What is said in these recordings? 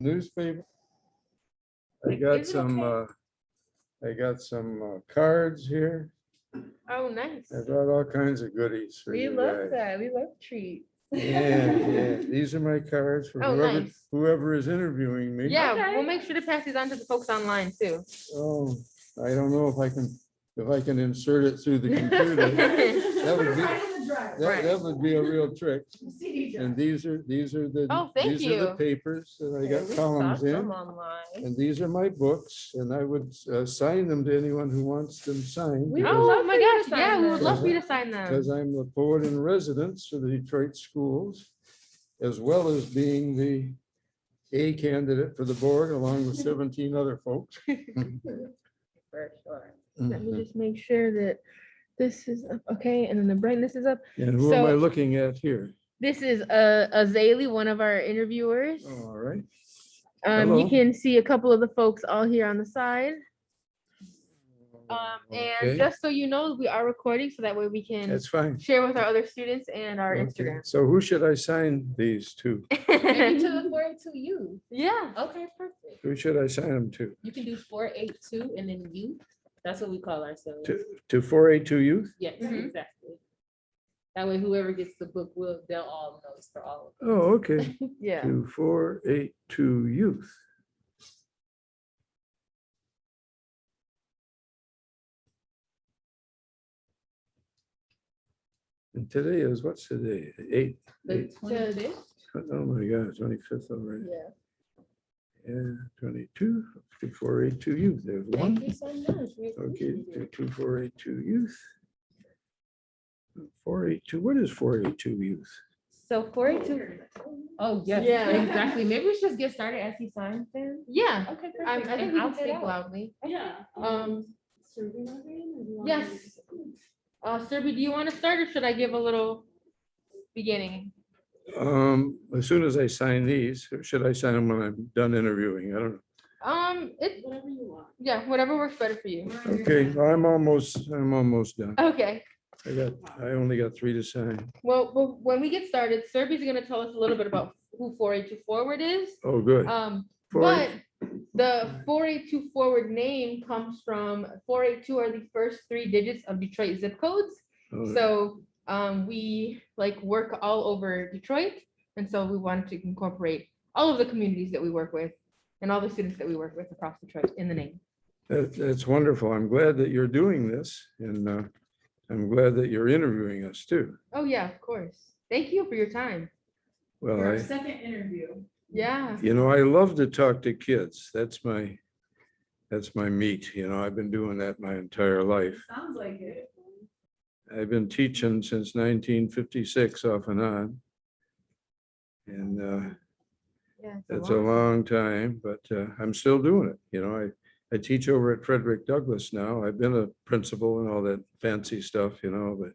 newspaper. I got some cards here. Oh, nice. I brought all kinds of goodies for We you love guys. that. We love treats. Yeah. These are my cards for Oh, nice. whoever is interviewing me. Yeah, Okay. we'll make sure to pass these on to the folks online too. Oh, I don't know if I can insert it through the computer. That would be, that would be a real trick. And these are the, Oh, thank these are the you. papers that I Yeah, got we columns saw in. some online. And these are my books, and I would sign them to anyone who wants them signed. We would Oh love my for you to gosh, sign yeah, we would them. love for you to sign them. Because I'm the poet in residence for the Detroit schools, as well as being the A candidate for the board along with 17 other folks. For sure. Let me just make sure that this is up, okay, and then the brightness is up. And who am I So- looking at here? This is Azalea, one of our interviewers. Oh, all right. You hello. can see a couple of the folks all here on the side. Okay, And just so you know, we are recording so that way we can that's fine. share with our other students and our Okay, Instagram. so who should I sign these to? Maybe to the 482 Yeah. Okay, perfect. Who should I sign them to? You can do 482 and then you. That's what we call ourselves. To 482 Youth? Yes, Mhm. exactly. That way, whoever gets the book they'll all know it's for all of them. Oh, okay. Yeah. To 482 Youth. And today is, what's today? Eight. The 25th? Oh my God, 25th already. Yeah. Yeah, 22 to 482 Youth. There's Thank one. you so much. We Okay, appreciate it. to 482 Youth. 482, what is 482 Youth? So 482. Oh, yes, Yeah. exactly. Maybe we should just get started as he signs them. Yeah. Okay, perfect. I think And we I'll can get speak out. loudly. Yeah. Yes. Serby, do you want to start or should I give a little beginning? As soon as I sign these, or should I sign them when I'm done interviewing? I don't Whatever you want. Yeah, whatever works better for you. know. Okay, I'm almost done. Okay. I only got 3 to sign. Well, when we get started, Serby's going to tell us a little bit about who 482 Forward is. Oh, good. But the 482 Forward name comes from 482 are the first 3 digits of Detroit zip codes. Oh, So we like work all over Detroit. And so we wanted to incorporate all of the communities that we work with and all the students that we work with across Detroit in the name. That's wonderful. I'm glad that you're doing this, and I'm glad that you're interviewing us too. Oh, yeah, of course. Thank you for your time. Well, Your second interview. Yeah. I love to talk to kids. That's my meat. I've been doing that my entire life. Sounds like it. I've been teaching since 1956 off and on. And Yeah. it's a long time, but I'm still doing it. I teach over at Frederick Douglass now. I've been a principal and all that fancy stuff, but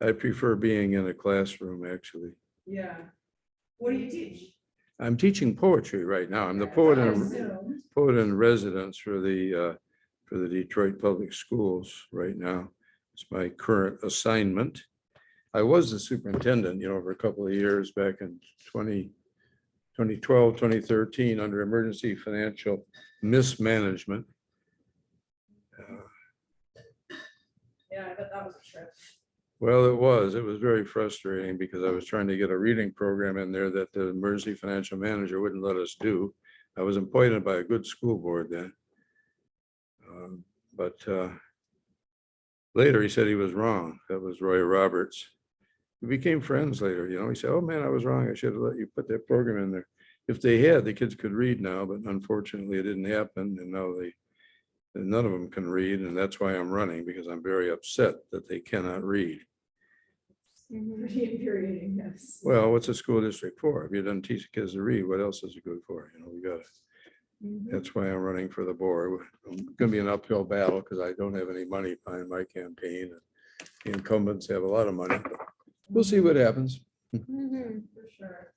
I prefer being in a classroom, actually. Yeah. What do you teach? I'm teaching poetry right now. I'm the poet in residence for the Detroit Public Schools right now. It's my current assignment. I was the superintendent, for a couple of years back in 2012, 2013, under emergency financial mismanagement. Yeah, I bet that was a trip. Well, it was very frustrating because I was trying to get a reading program in there that the emergency financial manager wouldn't let us do. I was appointed by a good school board then. But later he said he was wrong. That was Roy Roberts. We became friends later, he said, oh man, I was wrong. I should have let you put that program in there. If they had, the kids could read now, but unfortunately it didn't happen. And now none of them can read. And that's why I'm running, because I'm very upset that they cannot read. Pretty infuriating, yes. Well, what's a school district for? If you don't teach kids to read, what else is it good for? We got it. That's why I'm running for the board. It's going to be an uphill battle because I don't have any money behind my campaign. The incumbents have a lot of money. But we'll see what happens. Mhm. For sure.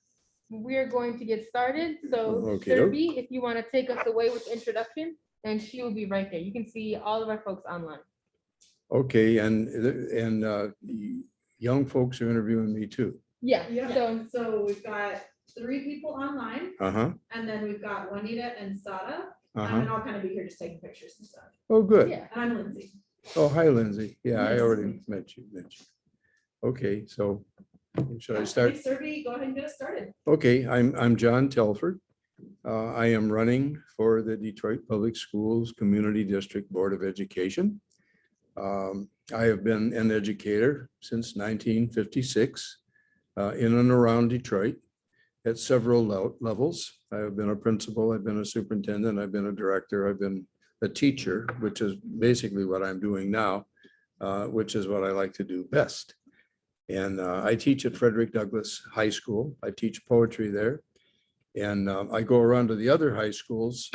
We're going to get started. So Okay. Serby, if you want to take us away with the introduction, and she will be right there. You can see all of our folks online. Okay, and young folks are interviewing me too. Yeah. Yeah, So so we've got 3 people online, Uh-huh, and then we've got Juanita and Sada. And uh-huh. then I'll kind of be here just taking pictures and stuff. Oh, good. Yeah. And I'm Lindsay. Oh, hi, Lindsay. Yeah, I Nice. already met you. Okay, so should I start? Hey, Serby, go ahead and get us started. Okay, I'm John Telford. I am running for the Detroit Public Schools Community District Board of Education. I have been an educator since 1956 in and around Detroit at several levels. I have been a principal, I've been a superintendent, I've been a director, I've been a teacher, which is basically what I'm doing now, which is what I like to do best. And I teach at Frederick Douglass High School. I teach poetry there. And I go around to the other high schools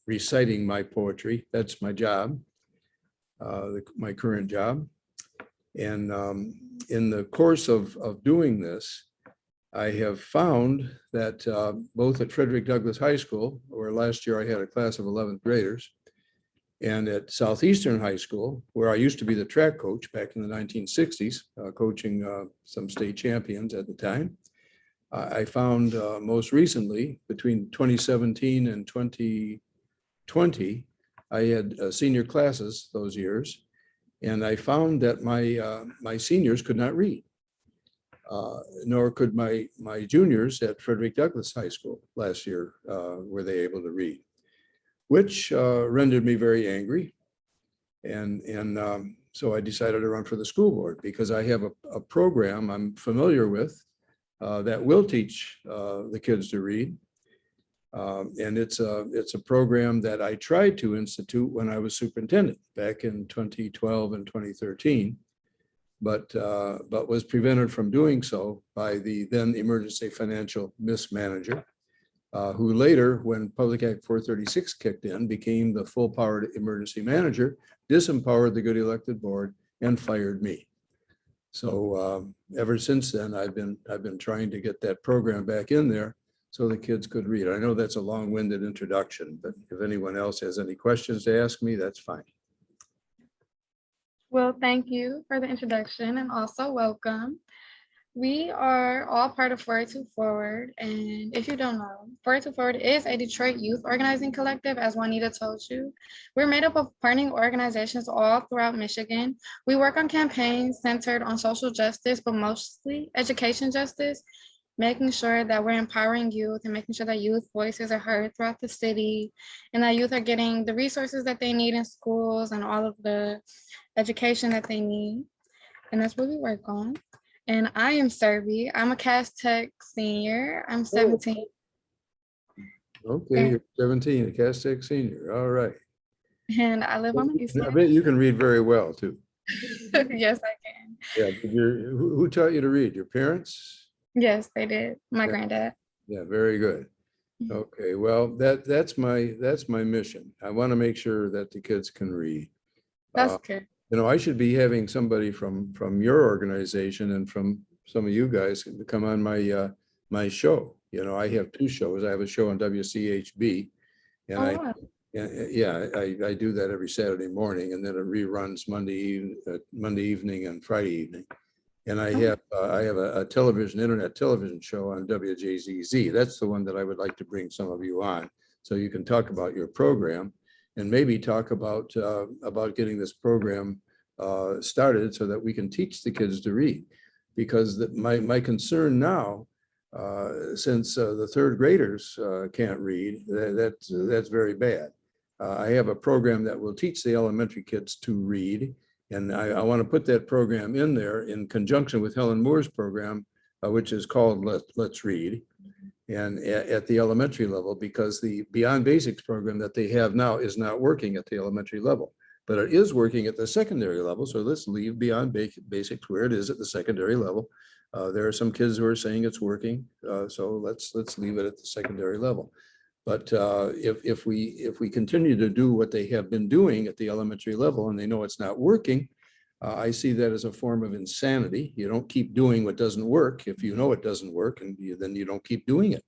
reciting my poetry. That's my job, my current job. And in the course of doing this, I have found that both at Frederick Douglass High School, where last year I had a class of 11th graders, and at Southeastern High School, where I used to be the track coach back in the 1960s, coaching some state champions at the time. I found most recently, between 2017 and 2020, I had senior classes those years, and I found that my seniors could not read, nor could my juniors at Frederick Douglass High School last year were they able to read, which rendered me very angry. And so I decided to run for the school board because I have a program I'm familiar with that will teach the kids to read. And it's a program that I tried to institute when I was superintendent back in 2012 and 2013, but was prevented from doing so by the then emergency financial mismanager, who later, when Public Act 436 kicked in, became the full-powered emergency manager, disempowered the good elected board, and fired me. So ever since then, I've been trying to get that program back in there so the kids could read. I know that's a long-winded introduction, but if anyone else has any questions to ask me, that's fine. Well, thank you for the introduction and also welcome. We are all part of 482 Forward, and if you don't know, 482 Forward is a Detroit youth organizing collective, as Juanita told you. We're made up of partnering organizations all throughout Michigan. We work on campaigns centered on social justice, but mostly education justice, making sure that we're empowering youth and making sure that youth voices are heard throughout the city, and that youth are getting the resources that they need in schools and all of the education that they need. And that's what we work on. And I am Serby. I'm a Cass Tech senior. I'm 17. Okay, you're 17, a Cass Tech senior. All right. And I live on the east I side. bet you can read very well too. Yes, I can. Yeah, but who taught you to read? Your parents? Yes, they did. My Yeah. granddad. Yeah, very good. Okay, well, that's my mission. I want to make sure that the kids can read. That's good. You know, I should be having somebody from your organization and from some of you guys to come on my show. You know, I have 2 shows. I have a show on WCHB, and Oh, wow. I do that every Saturday morning, and then it reruns Monday evening and Friday evening. And I have a internet television show on WJZZ. That's the one that I would like to bring some of you on, so you can talk about your program and maybe talk about getting this program started so that we can teach the kids to read. Because my concern now, since the 3rd graders can't read, that's very bad. I have a program that will teach the elementary kids to read, and I want to put that program in there in conjunction with Helen Moore's program, which is called Let's Read, and at the elementary level, because the Beyond Basics program that they have now is not working at the elementary level, but it is working at the secondary level. So let's leave Beyond Basics where it is at the secondary level. There are some kids who are saying it's working, so let's leave it at the secondary level. But if we continue to do what they have been doing at the elementary level and they know it's not working, I see that as a form of insanity. You don't keep doing what doesn't work if you know it doesn't work, and then you don't keep doing it.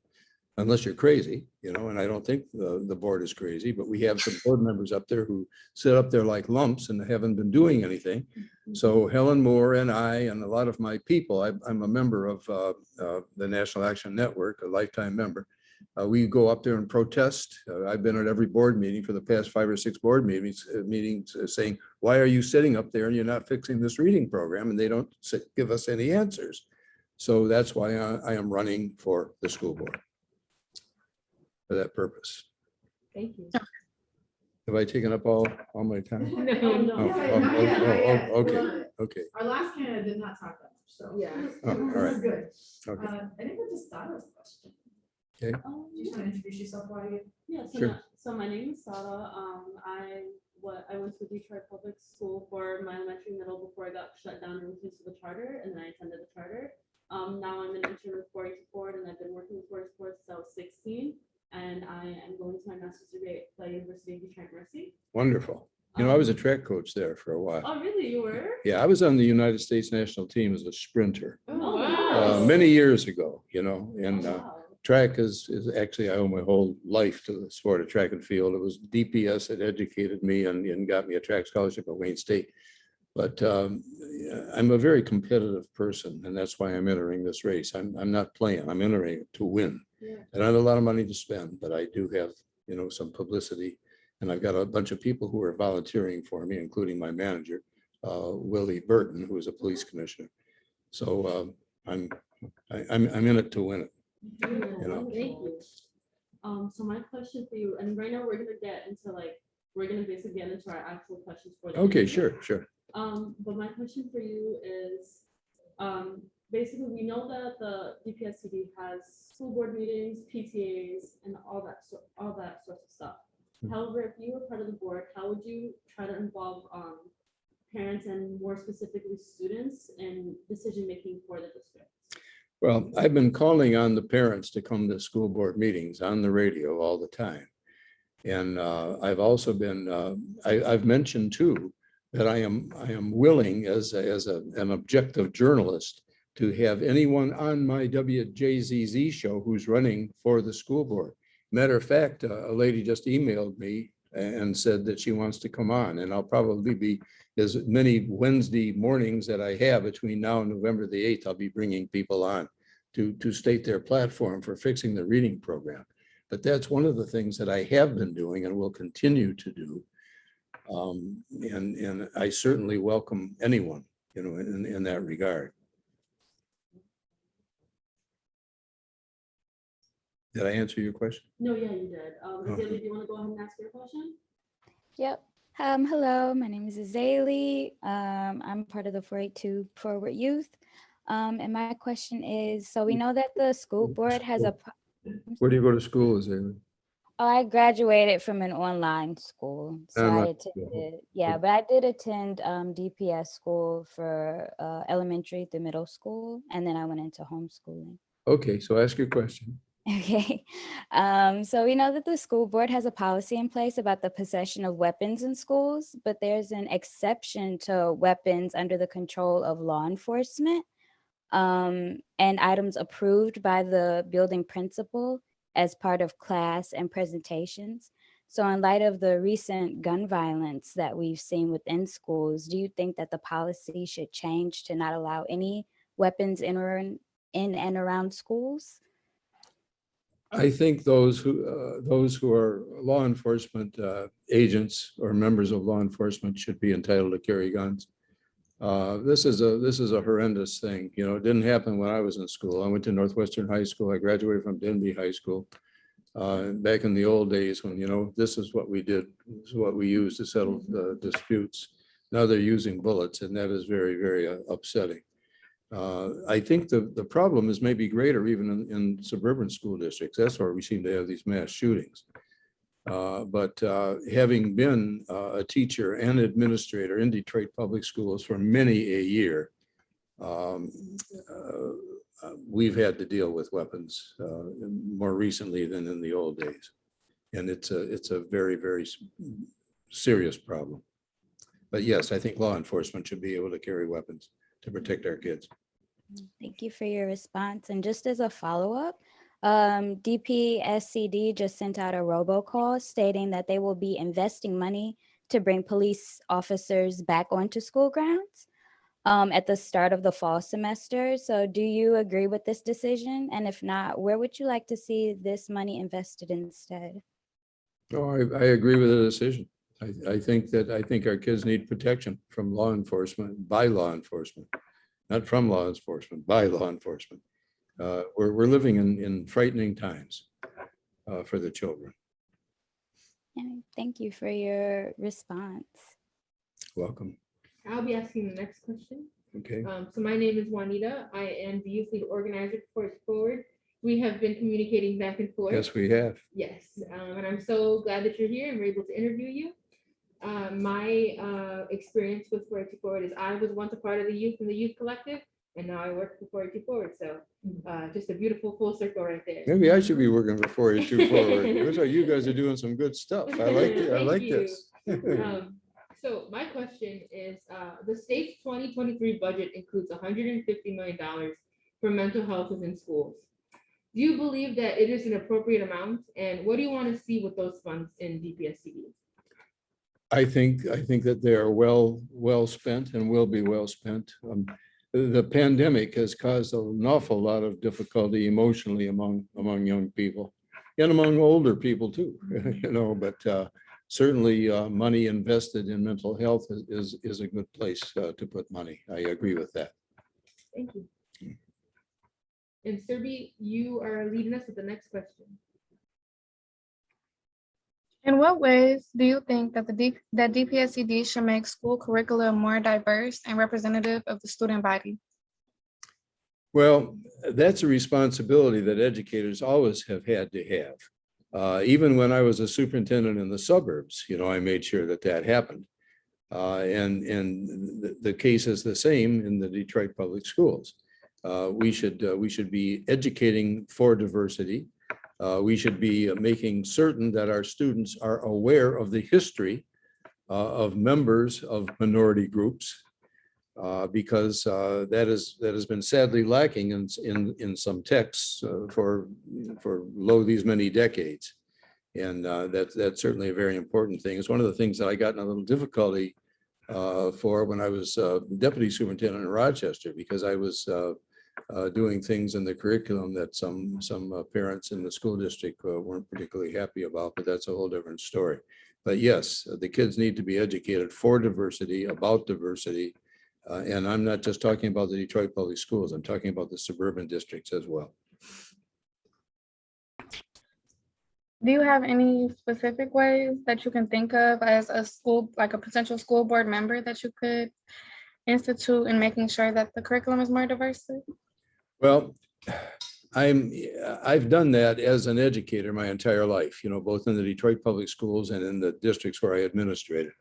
unless you're crazy, and I don't think the board is crazy, but we have some board members up there who sit up there like lumps and haven't been doing anything. So Helen Moore and I, and a lot of my people, I'm a member of the National Action Network, a lifetime member. We go up there and protest. I've been at every board meeting for the past 5 or 6 board meetings saying, why are you sitting up there and you're not fixing this reading program? And they don't give us any answers. So that's why I am running for the school board for that purpose. Thank you. Have I taken up all my time? No, Oh, no. okay, okay. Our last candidate did not talk that much, so. Yeah. Oh, all This right. is good. Okay. I think we just thought of a question. Okay. Do you just want to introduce yourself while you? Yeah, so, Sure. so my name is Sara. I went to Detroit Public School for my elementary middle before I got shut down and refused to the charter, and then I attended the charter. Now I'm an intern with 482Youth, and I've been working with 482Youth since I was 16, and I am going to my master's degree at the University of Detroit Mercy. Wonderful. I was a track coach there for a while. Oh, really? You were? Yeah, I was on the United States national team as a sprinter Oh, wow. many years ago, and Oh, wow. track is actually, I owe my whole life to the sport of track and field. It was DPS that educated me and got me a track scholarship at Wayne State. But I'm a very competitive person, and that's why I'm entering this race. I'm not playing, I'm entering to win. Yeah. I don't have a lot of money to spend, but I do have, some publicity. And I've got a bunch of people who are volunteering for me, including my manager, Willie Burton, who is a police commissioner. So I'm in it to win it. Yeah, know. Thank you. So my question for you, and right now we're gonna basically get into our actual questions for the Okay, interview. sure. But my question for you is, basically, we know that the DPSCD has school board meetings, PTAs, and all that sort of stuff. Mhm. However, if you were part of the board, how would you try to involve parents and more specifically students in decision-making for the district? Well, I've been calling on the parents to come to school board meetings on the radio all the time. And I've also been, I've mentioned too, that I am willing as an objective journalist to have anyone on my WJZZ show who's running for the school board. Matter of fact, a lady just emailed me and said that she wants to come on, and I'll probably be, as many Wednesday mornings that I have between now and November the 8th, I'll be bringing people on to state their platform for fixing the reading program. But that's one of the things that I have been doing and will continue to do. And I certainly welcome anyone, in that regard. Did I answer your question? No, yeah, you did. Azalea, do you want to go ahead and ask your question? Yep. Hello, my name is Azalea. I'm part of the 482 Forward Youth. And my question is, so we know that the school board has a, Where do you go to school, Azalea? I graduated from an online school. So I Online school. attended, yeah, but I did attend DPS school for elementary through middle school. And then I went into homeschooling. Okay, so ask your question. Okay. So we know that the school board has a policy in place about the possession of weapons in schools, but there's an exception to weapons under the control of law enforcement, and items approved by the building principal as part of class and presentations. So in light of the recent gun violence that we've seen within schools, do you think that the policy should change to not allow any weapons in and around schools? I think those who are law enforcement agents or members of law enforcement should be entitled to carry guns. This is a horrendous thing. It didn't happen when I was in school. I went to Northwestern High School. I graduated from Denby High School. Back in the old days when, this is what we did, this is what we used to settle the disputes. Now they're using bullets, and that is very, very upsetting. I think the problem is maybe greater even in suburban school districts. That's where we seem to have these mass shootings. But having been a teacher and administrator in Detroit public schools for many a year, we've had to deal with weapons more recently than in the old days. And it's a very, very serious problem. But yes, I think law enforcement should be able to carry weapons to protect our kids. Thank you for your response. And just as a follow-up, DPSCD just sent out a robocall stating that they will be investing money to bring police officers back onto school grounds at the start of the fall semester. So do you agree with this decision? And if not, where would you like to see this money invested instead? No, I agree with the decision. I think our kids need protection from law enforcement, by law enforcement, not from law enforcement, by law enforcement. We're living in frightening times for the children. Yeah, thank you for your response. Welcome. I'll be asking the next question. Okay. So my name is Juanita. I am the youth league organizer for Forward. We have been communicating back and forth. Yes, we have. Yes, and I'm so glad that you're here and we're able to interview you. My experience with 482 Forward is I was once a part of the youth in the youth collective, and now I work for 482 Forward. So just a beautiful full circle right there. Maybe I should be working for 482 Forward. Looks like you guys are doing some good stuff. I like it. I Thank like you. this. So my question is, the state's 2023 budget includes $150 million for mental health within schools. Do you believe that it is an appropriate amount? And what do you want to see with those funds in DPSCD? I think that they are well spent and will be well spent. The pandemic has caused an awful lot of difficulty emotionally among young people and among older people too, but certainly money invested in mental health is a good place to put money. I agree with that. Thank you. And Serbi, you are leading us with the next question. In what ways do you think that that DPSCD should make school curriculum more diverse and representative of the student body? Well, that's a responsibility that educators always have had to have. Even when I was a superintendent in the suburbs, I made sure that happened. And the case is the same in the Detroit Public Schools. We should be educating for diversity. We should be making certain that our students are aware of the history of members of minority groups, because that has been sadly lacking in some texts for these many decades. And that's certainly a very important thing. It's one of the things that I got in a little difficulty for when I was deputy superintendent in Rochester, because I was doing things in the curriculum that some parents in the school district weren't particularly happy about, but that's a whole different story. But yes, the kids need to be educated for diversity, about diversity. And I'm not just talking about the Detroit Public Schools, I'm talking about the suburban districts as well. Do you have any specific ways that you can think of as a school, like a potential school board member, that you could institute in making sure that the curriculum is more diverse? Well, I've done that as an educator my entire life, both in the Detroit Public Schools and in the districts where I administrated.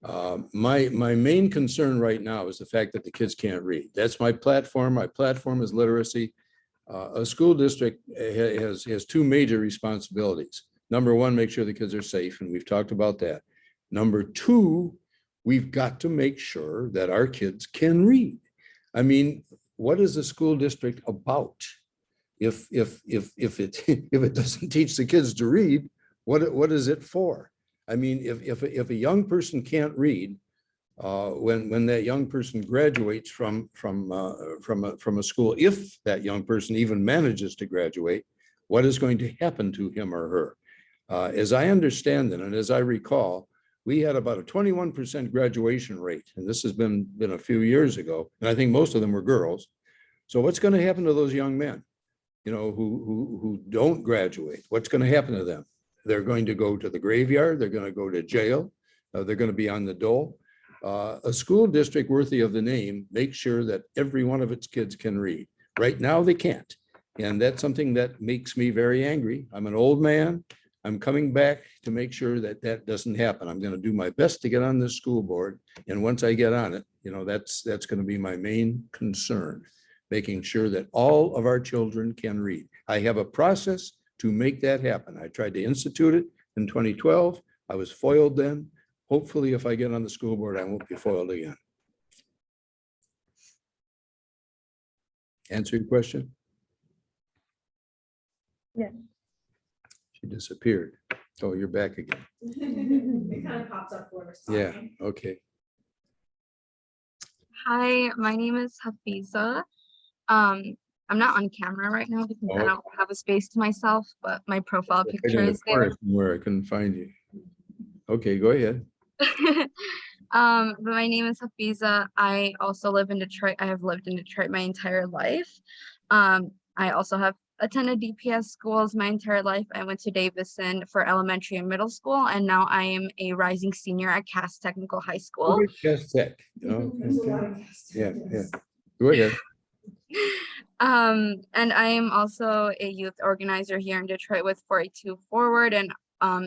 My main concern right now is the fact that the kids can't read. That's my platform. My platform is literacy. A school district has two major responsibilities. Number one, make sure the kids are safe, and we've talked about that. Number two, we've got to make sure that our kids can read. I mean, what is a school district about? If it doesn't teach the kids to read, what is it for? I mean, if a young person can't read, when that young person graduates from a school, if that young person even manages to graduate, what is going to happen to him or her? As I understand it, and as I recall, we had about a 21% graduation rate, and this has been a few years ago, and I think most of them were girls. So what's going to happen to those young men, who don't graduate? What's going to happen to them? They're going to go to the graveyard. They're going to go to jail. They're going to be on the dole. A school district worthy of the name makes sure that every one of its kids can read. Right now, they can't. And that's something that makes me very angry. I'm an old man. I'm coming back to make sure that doesn't happen. I'm going to do my best to get on this school board. And once I get on it, that's going to be my main concern, making sure that all of our children can read. I have a process to make that happen. I tried to institute it in 2012. I was foiled then. Hopefully, if I get on the school board, I won't be foiled again. Answer your question? Yes. She disappeared. Oh, you're back again. It kind of pops up for us. Yeah, okay. Hi, my name is Hafiza. I'm not on camera right now because I Oh. don't have a space to myself, but my profile Right picture in the is there. corner somewhere, I couldn't find you. Okay, go ahead. But my name is Hafiza. I also live in Detroit. I have lived in Detroit my entire life. I also have attended DPS schools my entire life. I went to Davison for elementary and middle school, and now I am a rising senior at Cass Technical High School. Yes, tech, you know? There's a lot Okay. of guests. Yeah, Yes. Go ahead. And I am also a youth organizer here in Detroit with 482 Forward and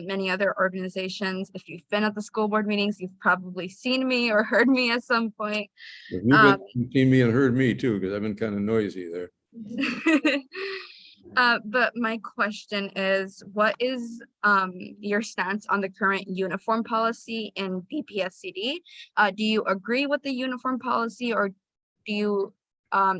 many other organizations. If you've been at the school board meetings, you've probably seen me or heard me at some point. You've seen me and heard me too, because I've been kind of noisy there. But my question is, what is your stance on the current uniform policy in DPSCD? Do you agree with the uniform policy, or do you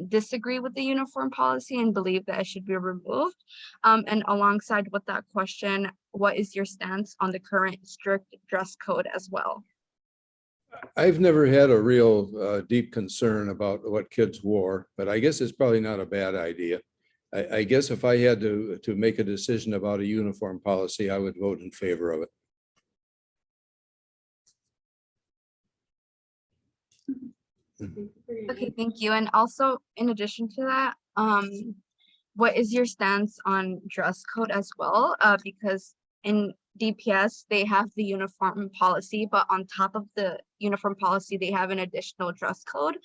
disagree with the uniform policy and believe that it should be removed? And alongside with that question, what is your stance on the current strict dress code as well? I've never had a real deep concern about what kids wore, but I guess it's probably not a bad idea. I guess if I had to make a decision about a uniform policy, I would vote in favor of it. Thank you for your Okay, answer. thank you. And also, in addition to that, what is your stance on dress code as well? Because in DPS, they have the uniform policy, but on top of the uniform policy, they have an additional dress code,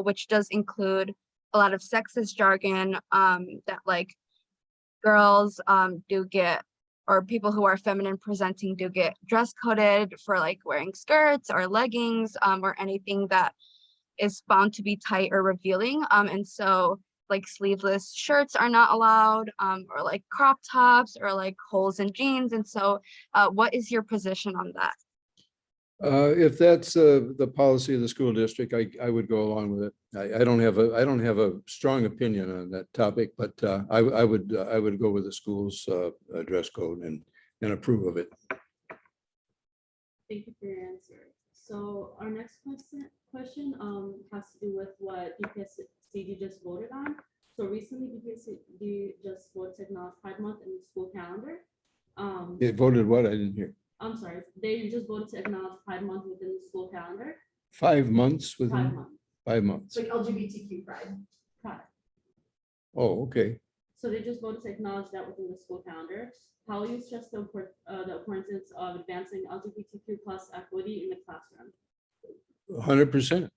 which does include a lot of sexist jargon that like girls do get, or people who are feminine presenting do get dress coded for like wearing skirts or leggings or anything that is bound to be tight or revealing. And so like sleeveless shirts are not allowed, or like crop tops or like holes in jeans. And so what is your position on that? If that's the policy of the school district, I would go along with it. I don't have a strong opinion on that topic, but I would go with the school's dress code and approve of it. Thank you for your answer. So our next question has to do with what DPSCD just voted on. So recently DPSCD just voted to acknowledge Pride Month in the school calendar. It voted what? I didn't hear. I'm sorry, they just voted to acknowledge Pride Month within the school calendar. 5 months Pride within Month, 5 months. It's like LGBTQ pride. Pride. Oh, okay. So they just voted to acknowledge that within the school calendar. How will you stress the importance of advancing LGBTQ plus equity in the classroom? 100%.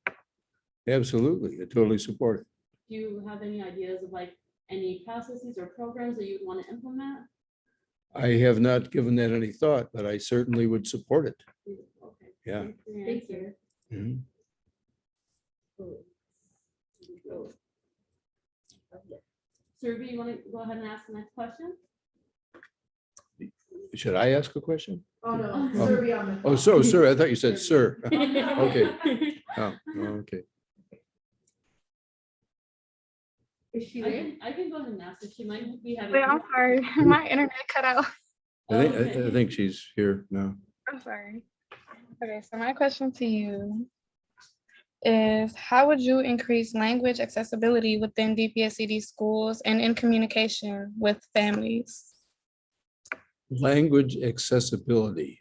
Absolutely. I totally support it. Do you have any ideas of like any processes or programs that you'd want to implement? I have not given that any thought, but I certainly would support it. Okay. Yeah. Thank you. Mhm. Survey, you want to go ahead and ask the next question? Should I ask a question? Oh, no. Oh. Survey on the. Oh, so, sir, I thought you said sir. Okay. Oh, okay. Is she I there? can go ahead and ask if she might be having. Wait, I'm sorry, my internet cut out. I think she's here now. I'm sorry. Okay, so my question to you is, how would you increase language accessibility within DPSCD schools and in communication with families? Language accessibility.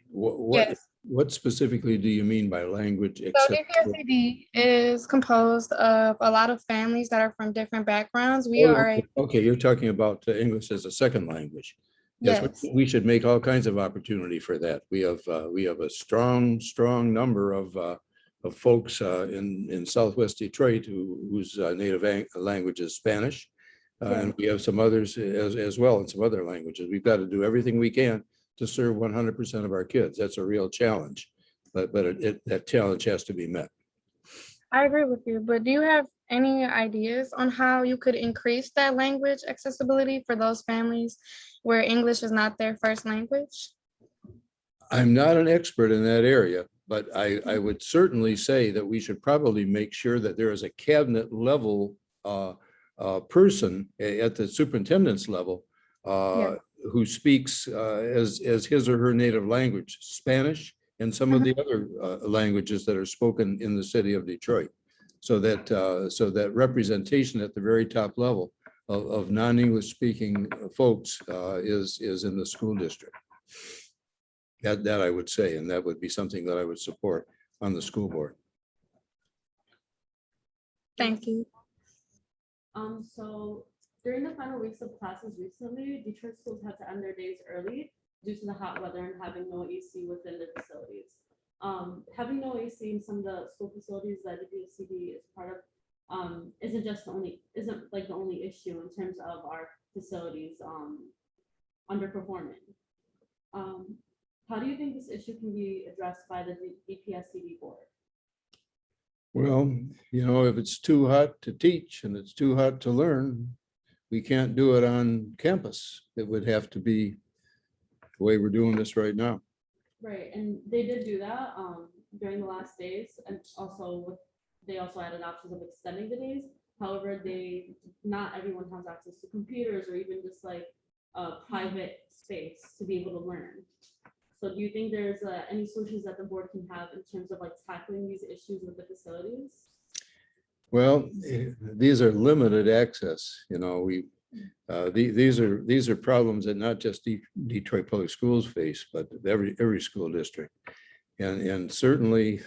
Yes. What specifically do you mean by language So accessibility? DPSCD is composed of a lot of families that are from different backgrounds. We Oh, are a, okay, you're talking about English as a second language. Yes, yes, we should make all kinds of opportunity for that. We have a strong number of folks in Southwest Detroit whose native language is Spanish. And we have some others as well in some other languages. We've got to do everything we can to serve 100% of our kids. That's a real challenge, but that challenge has to be met. I agree with you, but do you have any ideas on how you could increase that language accessibility for those families where English is not their first language? I'm not an expert in that area, but I would certainly say that we should probably make sure that there is a cabinet level person at the superintendent's level who speaks as his or her native language, Spanish, and some of the other languages that are spoken in the city of Detroit. So that representation at the very top level of non-English speaking folks is in the school district. That I would say, and that would be something that I would support on the school board. Thank you. So during the final weeks of classes recently, Detroit schools had to end their days early due to the hot weather and having no AC within their facilities. Having no AC in some of the school facilities that DPSCD is part of isn't like the only issue in terms of our facilities underperforming. How do you think this issue can be addressed by the DPSCD board? Well, if it's too hot to teach and it's too hot to learn, we can't do it on campus. It would have to be the way we're doing this right now. Right, and they did do that during the last days, and they also added options of extending the days. However, not everyone has access to computers or even just like a private space to be able to learn. So do you think there's any solutions that the board can have in terms of like tackling these issues with the facilities? Well, these are limited access. These are problems that not just Detroit Public Schools face, but every school district. And certainly,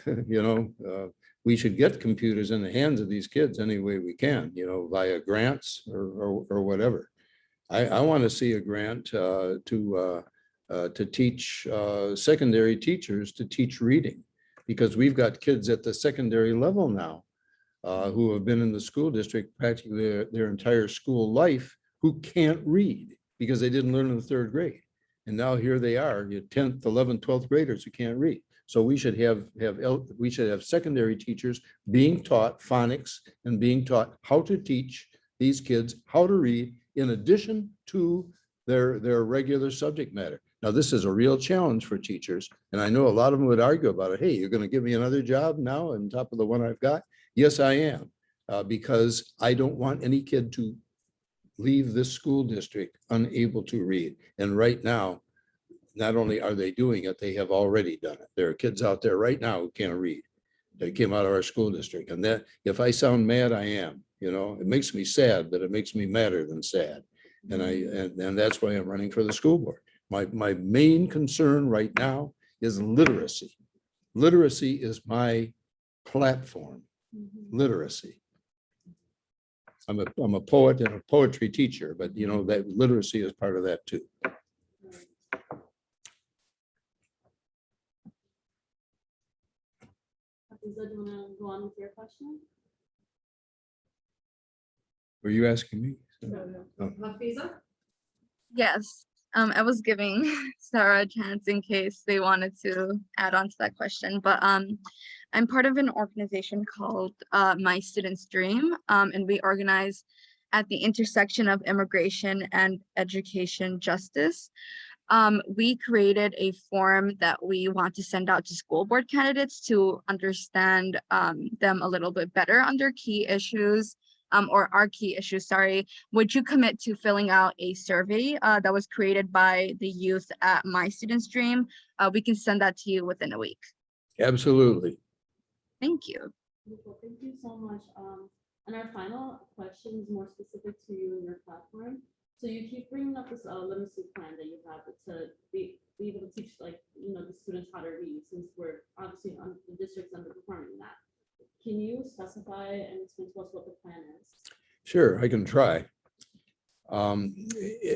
we should get computers in the hands of these kids any way we can, via grants or whatever. I want to see a grant to teach secondary teachers to teach reading, because we've got kids at the secondary level now who have been in the school district practically their entire school life, who can't read because they didn't learn in the third grade. And now here they are, your 10th, 11th, 12th graders who can't read. So we should have secondary teachers being taught phonics and being taught how to teach these kids how to read in addition to their regular subject matter. Now, this is a real challenge for teachers. And I know a lot of them would argue about it. Hey, you're going to give me another job now on top of the one I've got? Yes, I am, because I don't want any kid to leave this school district unable to read. And right now, not only are they doing it, they have already done it. There are kids out there right now who can't read. They came out of our school district. And that, if I sound mad, I am. It makes me sad, but it makes me madder than sad. And that's why I'm running for the school board. My main concern right now is literacy. Literacy is my platform. Literacy. I'm a poet and a poetry teacher, but that literacy is part of that too. Lisa, do you want to go on with your question? Were you asking me? Hafiza? Yes, I was giving Sarah a chance in case they wanted to add on to that question, but I'm part of an organization called My Students Dream, and we organize at the intersection of immigration and education justice. We created a form that we want to send out to school board candidates to understand them a little bit better under key issues, or our key issues, sorry. Would you commit to filling out a survey that was created by the youth at My Students Dream? We can send that to you within a week. Absolutely. Thank you. Wonderful. Thank you so much. And our final question is more specific to you and your platform. So you keep bringing up this literacy plan that you have to be able to teach, the students how to read, since we're obviously on the district's underperforming that. Can you specify and explain to us what the plan is? Sure, I can try.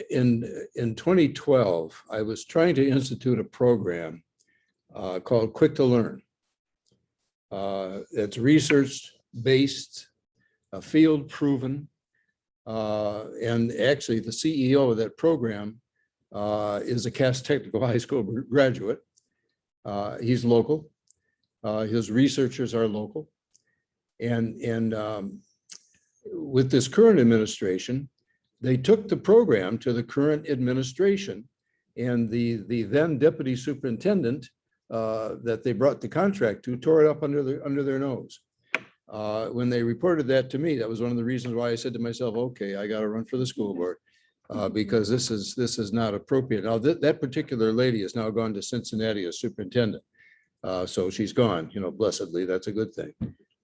In 2012, I was trying to institute a program called Quick to Learn. It's research-based, field proven, and actually the CEO of that program is a Cass Technical High School graduate. He's local. His researchers are local. And with this current administration, they took the program to the current administration, and the then deputy superintendent that they brought the contract to tore it up under their nose. When they reported that to me, that was one of the reasons why I said to myself, okay, I got to run for the school board. because this is not appropriate. Now, that particular lady is now gone to Cincinnati as superintendent. So she's gone, blessedly, that's a good thing.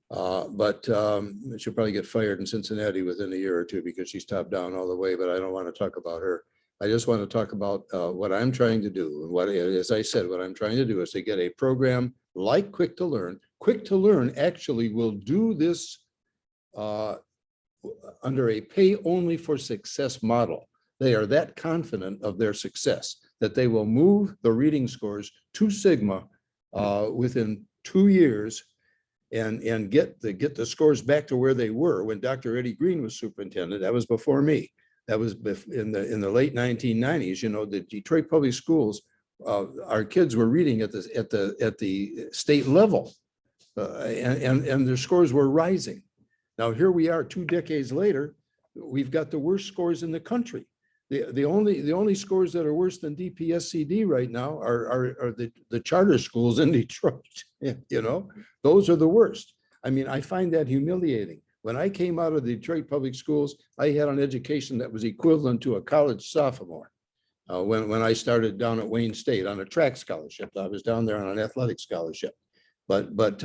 But she'll probably get fired in Cincinnati within a year or two because she's top down all the way, but I don't want to talk about her. I just want to talk about what I'm trying to do. And what, as I said, what I'm trying to do is to get a program like Quick to Learn. Quick to Learn actually will do this under a pay only for success model. They are that confident of their success that they will move the reading scores to Sigma within 2 years and get the scores back to where they were when Dr. Eddie Green was superintendent. That was before me. That was in the late 1990s. The Detroit Public Schools, our kids were reading at the state level, and their scores were rising. Now here we are 2 decades later. We've got the worst scores in the country. The only scores that are worse than DPSCD right now are the charter schools in Detroit. Those are the worst. I mean, I find that humiliating. When I came out of the Detroit Public Schools, I had an education that was equivalent to a college sophomore. When I started down at Wayne State on a track scholarship, I was down there on an athletic scholarship. But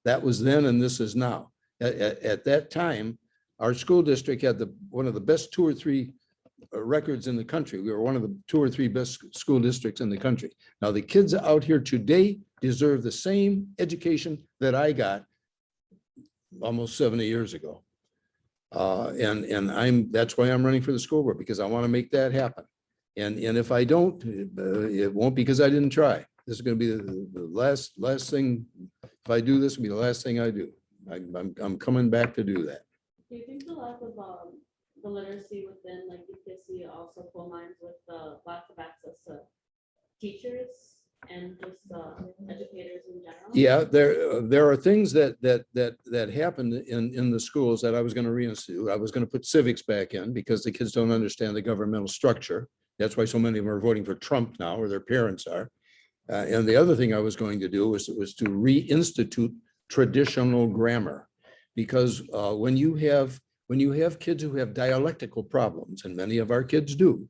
that was then, and this is now. At that time, our school district had one of the best 2 or 3 records in the country. We were one of the 2 or 3 best school districts in the country. Now, the kids out here today deserve the same education that I got almost 70 years ago. And that's why I'm running for the school board, because I want to make that happen. And if I don't, it won't because I didn't try. This is going to be the last thing. If I do this, will be the last thing I do. I'm coming back to do that. Do you think the lack of the literacy within like DPSC also co-mines with the lack of access to teachers and just educators in general? Yeah, there are things that happened in the schools that I was going to reinstitute. I was going to put civics back in because the kids don't understand the governmental structure. That's why so many of them are voting for Trump now, or their parents are. And the other thing I was going to do was to reinstitute traditional grammar, because when you have kids who have dialectical problems, and many of our kids do,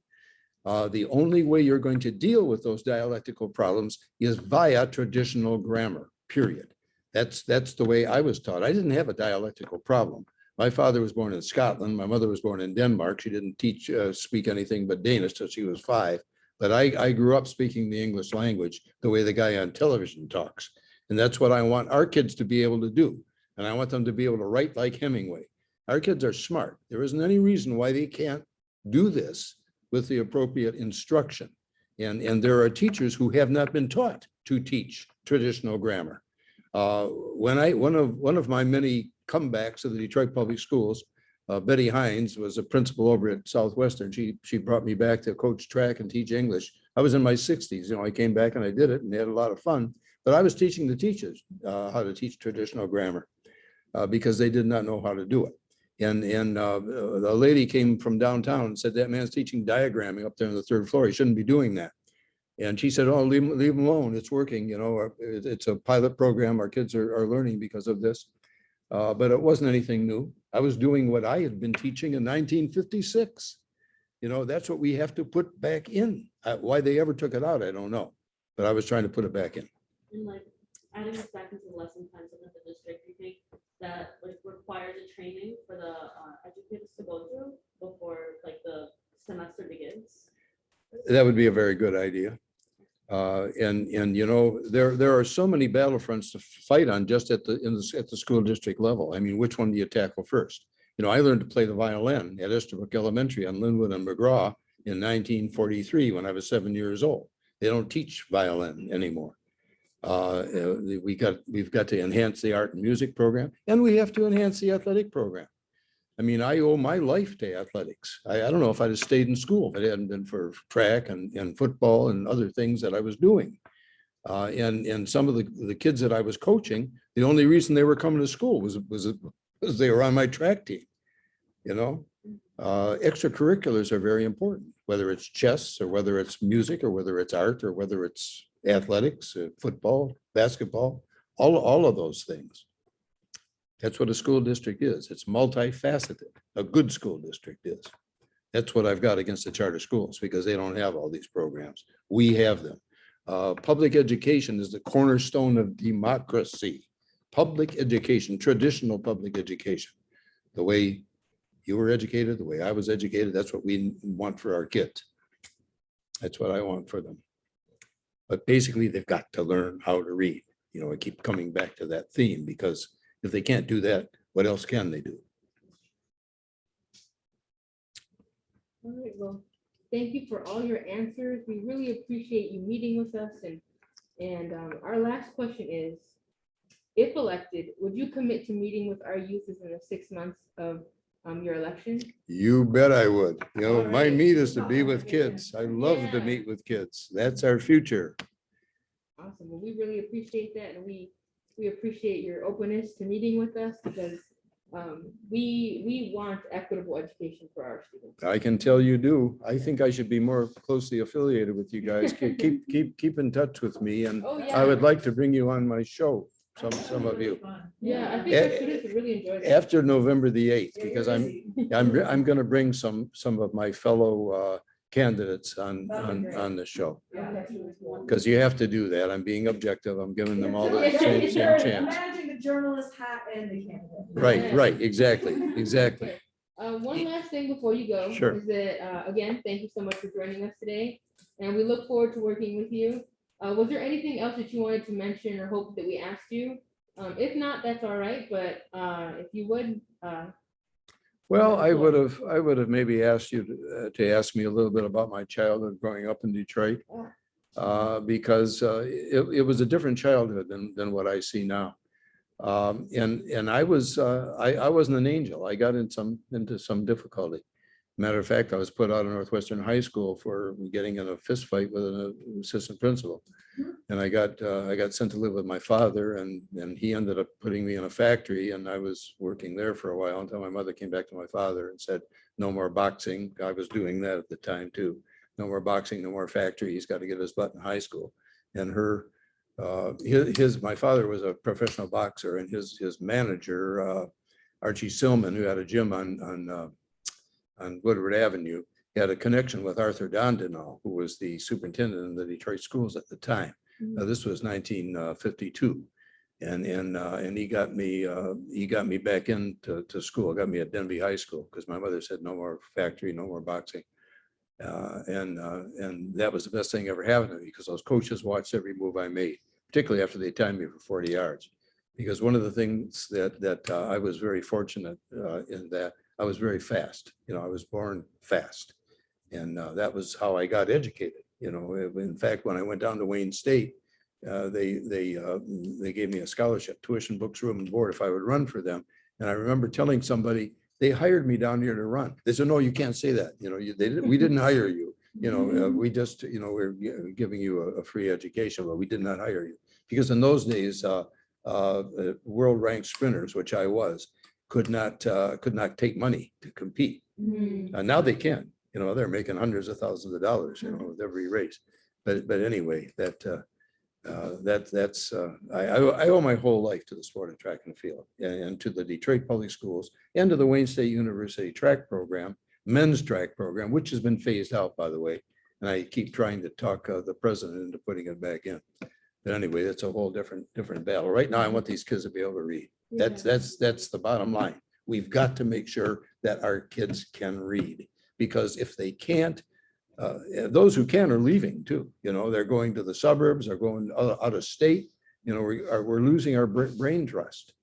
the only way you're going to deal with those dialectical problems is via traditional grammar, period. That's the way I was taught. I didn't have a dialectical problem. My father was born in Scotland. My mother was born in Denmark. She didn't speak anything but Danish till she was 5. But I grew up speaking the English language the way the guy on television talks. And that's what I want our kids to be able to do. And I want them to be able to write like Hemingway. Our kids are smart. There isn't any reason why they can't do this with the appropriate instruction. And there are teachers who have not been taught to teach traditional grammar. One of my many comebacks of the Detroit Public Schools, Betty Hines was a principal over at Southwestern. She brought me back to coach track and teach English. I was in my 60s. I came back and I did it and had a lot of fun. But I was teaching the teachers how to teach traditional grammar because they did not know how to do it. And the lady came from downtown and said, that man's teaching diagramming up there on the 3rd floor. He shouldn't be doing that. And she said, oh, leave him alone. It's working. It's a pilot program. Our kids are learning because of this. But it wasn't anything new. I was doing what I had been teaching in 1956. That's what we have to put back in. Why they ever took it out, I don't know. But I was trying to put it back in. And like adding this back into the lesson plans within the district, do you think that like requires a training for the educators to go through before like the semester begins? That would be a very good idea. There are so many battlefronts to fight on just at the school district level. I mean, which one do you tackle first? I learned to play the violin at Estabrook Elementary on Linwood and McGraw in 1943 when I was 7 years old. They don't teach violin anymore. We've got to enhance the art and music program, and we have to enhance the athletic program. I mean, I owe my life to athletics. I don't know if I'd have stayed in school if it hadn't been for track and football and other things that I was doing. And some of the kids that I was coaching, the only reason they were coming to school was they were on my track team. Extracurriculars are very important, whether it's chess or whether it's music or whether it's art or whether it's athletics, football, basketball, all of those things. That's what a school district is. It's multifaceted. A good school district is. That's what I've got against the charter schools, because they don't have all these programs. We have them. Public education is the cornerstone of democracy. Public education, traditional public education. The way you were educated, the way I was educated, that's what we want for our kids. That's what I want for them. But basically, they've got to learn how to read. You know, I keep coming back to that theme, because if they can't do that, what else can they do? All right, well, thank you for all your answers. We really appreciate you meeting with us. And our last question is, if elected, would you commit to meeting with our youth in the 6 months of your election? You bet I would. You know, All my right. meat is to be with kids. I love to Yeah. meet with kids. That's our future. Awesome. Well, we really appreciate that. And we appreciate your openness to meeting with us, because we want equitable education for our students. I can tell you do. I think I should be more closely affiliated with you guys. Keep in touch with me, and Oh, I yeah. would like to bring you on my show, some of you, Yeah, I think our students would really enjoy that. after November the 8th, because I'm going to bring some of my fellow candidates on the show, because you have to do that. I'm being objective. I'm giving them all the same chance. Managing the journalist hat and the candidate. Right, exactly. Okay. One last thing before you go. Sure. Is that, again, thank you so much for joining us today, and we look forward to working with you. Was there anything else that you wanted to mention or hope that we asked you? If not, that's all right, but if you would. Well, I would have maybe asked you to ask me a little bit about my childhood growing up in Detroit. Because it was a different childhood than what I see now. And I wasn't an angel. I got into some difficulty. Matter of fact, I was put out of Northwestern High School for getting in a fist fight with an assistant principal. And I got sent to live with my father, and he ended up putting me in a factory, and I was working there for a while until my mother came back to my father and said, no more boxing. I was doing that at the time too. No more boxing, no more factory. He's got to get his butt in high school. And my father was a professional boxer, and his manager, Archie Silman, who had a gym on Woodward Avenue, had a connection with Arthur Dondinal, who was the superintendent in the Detroit schools at the time. This was 1952. And he got me back into school, got me at Denby High School, because my mother said no more factory, no more boxing. And that was the best thing ever happened to me, because those coaches watched every move I made, particularly after they timed me for 40 yards. Because one of the things that I was very fortunate in that I was very fast. You know, I was born fast, and that was how I got educated. You know, in fact, when I went down to Wayne State, they gave me a scholarship, tuition, books, room, and board if I would run for them. And I remember telling somebody, they hired me down here to run. They said, no, you can't say that. You know, we didn't hire you. You know, we just, you know, we're giving you a free education, but we did not hire you. Because in those days, world ranked sprinters, which I was, could not take money to compete. Now they can. You know, they're making hundreds of thousands of dollars, you know, with every race. But anyway, I owe my whole life to the sport of track and field, and to the Detroit Public Schools, and to the Wayne State University track program, men's track program, which has been phased out, by the way. And I keep trying to talk the president into putting it back in. But anyway, that's a whole different battle. Right now, I want these kids to be able to read. That's the bottom line. We've got to make sure that our kids can read, because if they can't, those who can are leaving too. You know, they're going to the suburbs, they're going out of state. You know, we're losing our brain trust.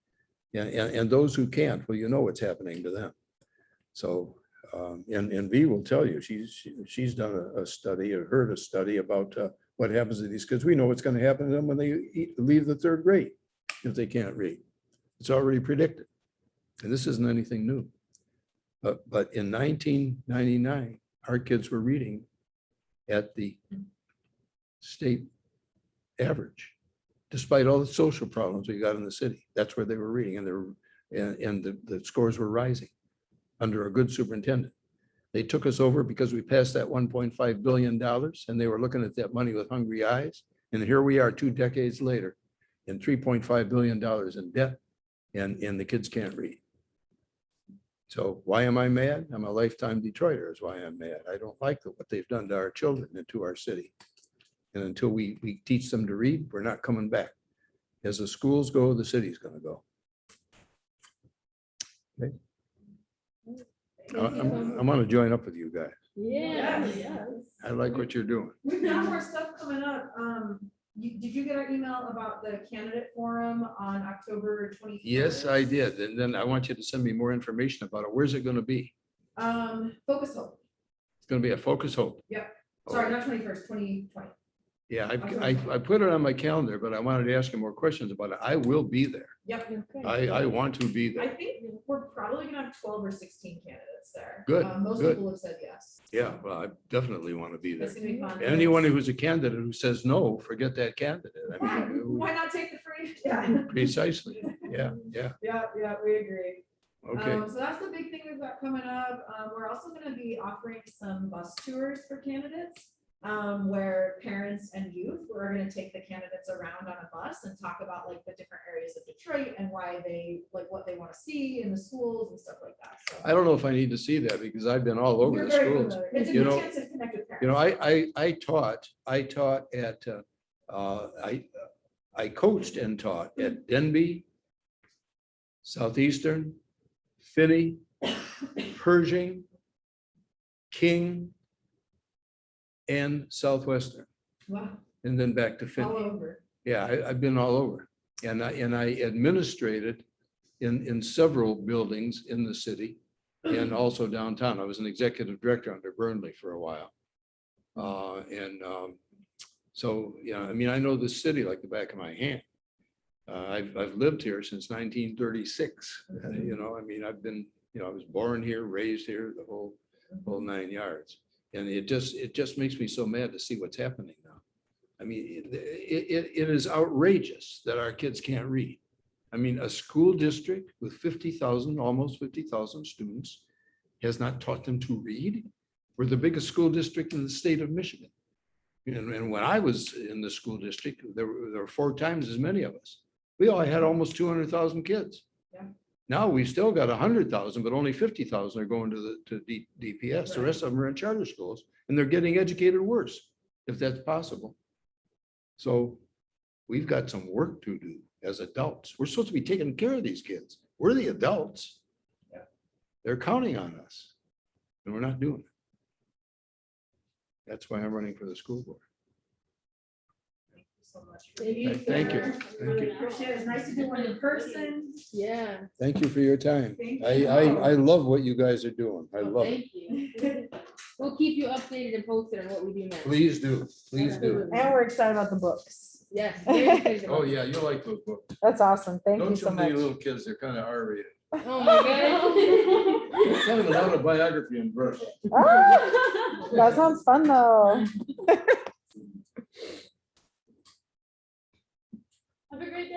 And those who can't, well, you know what's happening to them. So, and V will tell you, she's done a study, or heard a study about what happens to these kids. We know what's going to happen to them when they leave the third grade if they can't read. It's already predicted. And this isn't anything new. But in 1999, our kids were reading at the state average, despite all the social problems we got in the city. That's where they were reading, and the scores were rising under a good superintendent. They took us over because we passed that $1.5 billion, and they were looking at that money with hungry eyes. And here we are 2 decades later, in $3.5 billion in debt, and the kids can't read. So why am I mad? I'm a lifetime Detroiter is why I'm mad. I don't like what they've done to our children and to our city. And until we teach them to read, we're not coming back. As the schools go, the city's gonna go. Okay. I want to join up with you guys. Yeah. I like what you're doing. We've got more stuff coming up. Did you get our email about the candidate forum on October 21st? Yes, I did. And then I want you to send me more information about it. Where's it gonna be? Focus Hope. It's gonna be at Focus Hope. Sorry, not 21st, 2020. Yeah, I put it on my calendar, but I wanted to ask you more questions about it. I will be there. Yep. I want to be I there. think we're probably gonna have 12 or 16 candidates there. Good, Most good. people have said yes. Yeah, well, I definitely want to be there. It's gonna be fun. Anyone who's a candidate who says no, forget that candidate. I Why mean, why not take the free? Yeah. precisely. Yeah, Yeah, we agree. okay. So that's the big thing we've got coming up. We're also gonna be offering some bus tours for candidates. Where parents and youth, we're gonna take the candidates around on a bus and talk about like the different areas of Detroit and why they, like what they wanna see in the schools and stuff like that, so. I don't know if I need to see that because I've been all over You're the very schools. familiar. It's a You good know- chance to connect with parents. You know, I taught at, I coached and taught at Denby, Southeastern, Finney, Pershing, King, and Southwestern, Wow, and then back to all Finney. over. Yeah, I've been all over. And I administrated in several buildings in the city and also downtown. I was an executive director under Burnley for a while. So, yeah, I mean, I know the city like the back of my hand. I've lived here since 1936. You know, I mean, I've been, you know, I was born here, raised here, the whole 9 yards. And it just makes me so mad to see what's happening now. I mean, it is outrageous that our kids can't read. I mean, a school district with 50,000, almost 50,000 students has not taught them to read. We're the biggest school district in the state of Michigan. And when I was in the school district, there were 4 times as many of us. We all had almost 200,000 kids. Yeah. Now we've still got 100,000, but only 50,000 are going to DPS. The rest of them are in charter schools and they're getting educated worse, if that's possible. So we've got some work to do as adults. We're supposed to be taking care of these kids. We're the adults. Yeah. They're counting on us and we're not doing it. That's why I'm running for the school board. Thank you so much. Thank you, Thank you. sir. Thank you. Appreciate it. It's nice to do one in person. Yeah. Thank you for your time. Thank I you. love what you guys are doing. I Well, love it. Thank you. We'll keep you updated and posted on what we do next. Please do. Please do. And we're excited about the books. Yes. very excited Oh, about it. yeah, you like those books. That's awesome. Thank Don't you show so them to much. your little kids. They're kind of R-rated. Oh, my God. It's kind of an autobiography in verse. Ah, that sounds fun though. Have a great day.